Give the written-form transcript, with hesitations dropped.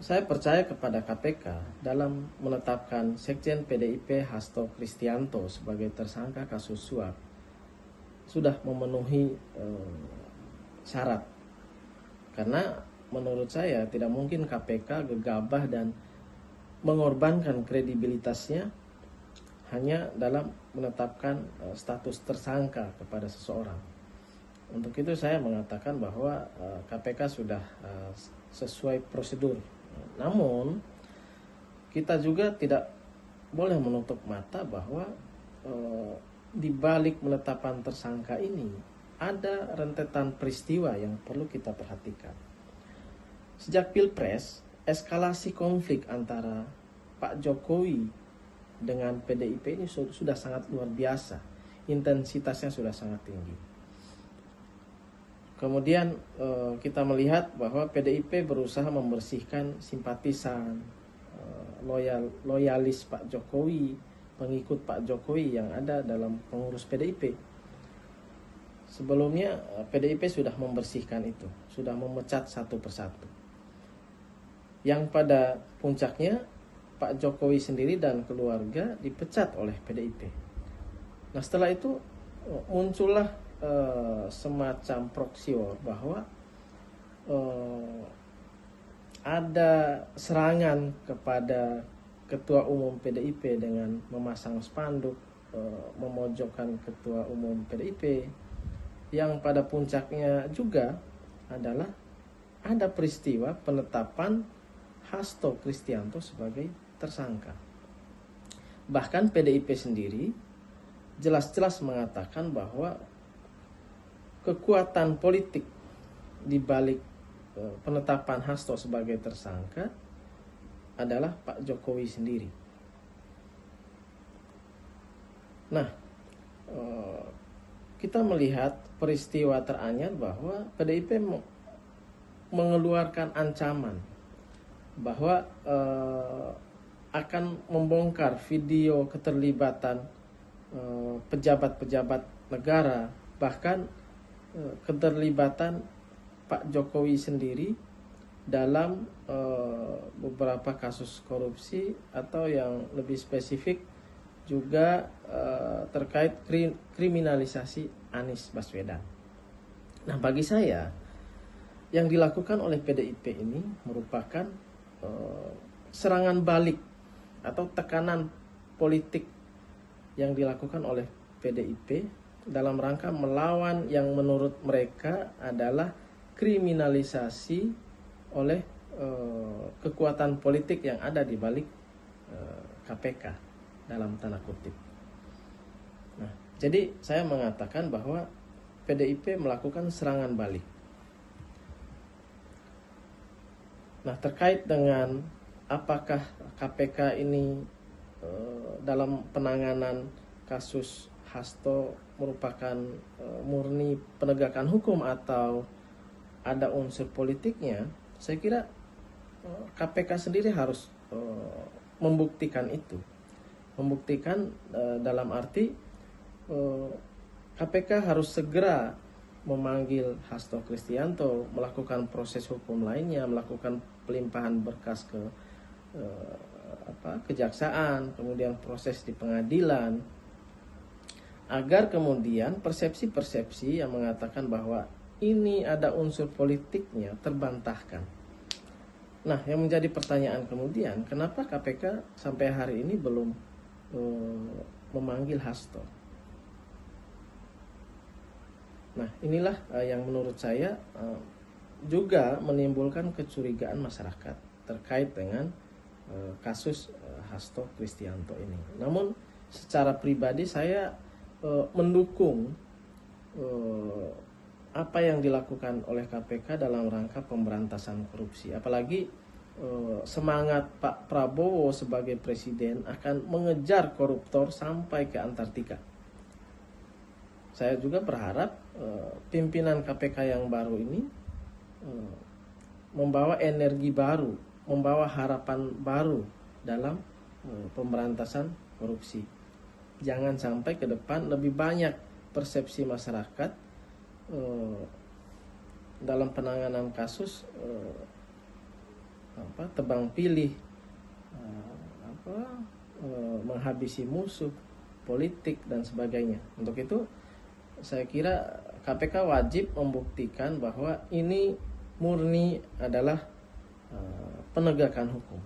Saya percaya kepada KPK dalam menetapkan Sekjen PDIP Hasto Kristianto sebagai tersangka kasus suap sudah memenuhi syarat. Karena menurut saya tidak mungkin KPK gegabah dan mengorbankan kredibilitasnya hanya dalam menetapkan status tersangka kepada seseorang. Untuk itu saya mengatakan bahwa KPK sudah sesuai prosedur. Namun kita juga tidak boleh menutup mata bahwa di balik penetapan tersangka ini ada rentetan peristiwa yang perlu kita perhatikan. Sejak Pilpres, eskalasi konflik antara Pak Jokowi dengan PDIP ini sudah sangat luar biasa. Intensitasnya sudah sangat tinggi. Kemudian kita melihat bahwa PDIP berusaha membersihkan simpatisan, loyalis Pak Jokowi, pengikut Pak Jokowi yang ada dalam pengurus PDIP. Sebelumnya PDIP sudah membersihkan itu, sudah memecat satu persatu. Yang pada puncaknya Pak Jokowi sendiri dan keluarga dipecat oleh PDIP. Nah setelah itu muncullah semacam proxy war bahwa ada serangan kepada Ketua Umum PDIP dengan memasang spanduk memojokkan Ketua Umum PDIP, yang pada puncaknya juga adalah ada peristiwa penetapan Hasto Kristianto sebagai tersangka. Bahkan PDIP sendiri jelas-jelas mengatakan bahwa kekuatan politik di balik penetapan Hasto sebagai tersangka adalah Pak Jokowi sendiri. Nah, kita melihat peristiwa teranyar bahwa PDIP mengeluarkan ancaman bahwa akan membongkar video keterlibatan pejabat-pejabat negara, bahkan keterlibatan Pak Jokowi sendiri dalam beberapa kasus korupsi, atau yang lebih spesifik juga terkait kriminalisasi Anies Baswedan. Nah, bagi saya yang dilakukan oleh PDIP ini merupakan serangan balik atau tekanan politik yang dilakukan oleh PDIP dalam rangka melawan yang menurut mereka adalah kriminalisasi oleh kekuatan politik yang ada di balik KPK dalam tanda kutip. Nah, jadi saya mengatakan bahwa PDIP melakukan serangan balik. Nah, terkait dengan apakah KPK ini dalam penanganan kasus Hasto merupakan murni penegakan hukum atau ada unsur politiknya, saya kira KPK sendiri harus membuktikan itu. Membuktikan dalam arti KPK harus segera memanggil Hasto Kristianto, melakukan proses hukum lainnya, melakukan pelimpahan berkas ke kejaksaan, kemudian proses di pengadilan, agar kemudian persepsi-persepsi yang mengatakan bahwa ini ada unsur politiknya terbantahkan. Nah, yang menjadi pertanyaan kemudian, kenapa KPK sampai hari ini belum memanggil Hasto? Nah, inilah yang menurut saya juga menimbulkan kecurigaan masyarakat terkait dengan kasus Hasto Kristianto ini. Namun secara pribadi saya mendukung apa yang dilakukan oleh KPK dalam rangka pemberantasan korupsi. Apalagi semangat Pak Prabowo sebagai presiden akan mengejar koruptor sampai ke Antartika. Saya juga berharap pimpinan KPK yang baru ini membawa energi baru, membawa harapan baru dalam pemberantasan korupsi. Jangan sampai ke depan lebih banyak persepsi masyarakat dalam penanganan kasus tebang pilih, menghabisi musuh politik dan sebagainya. Untuk itu saya kira KPK wajib membuktikan bahwa ini murni adalah penegakan hukum.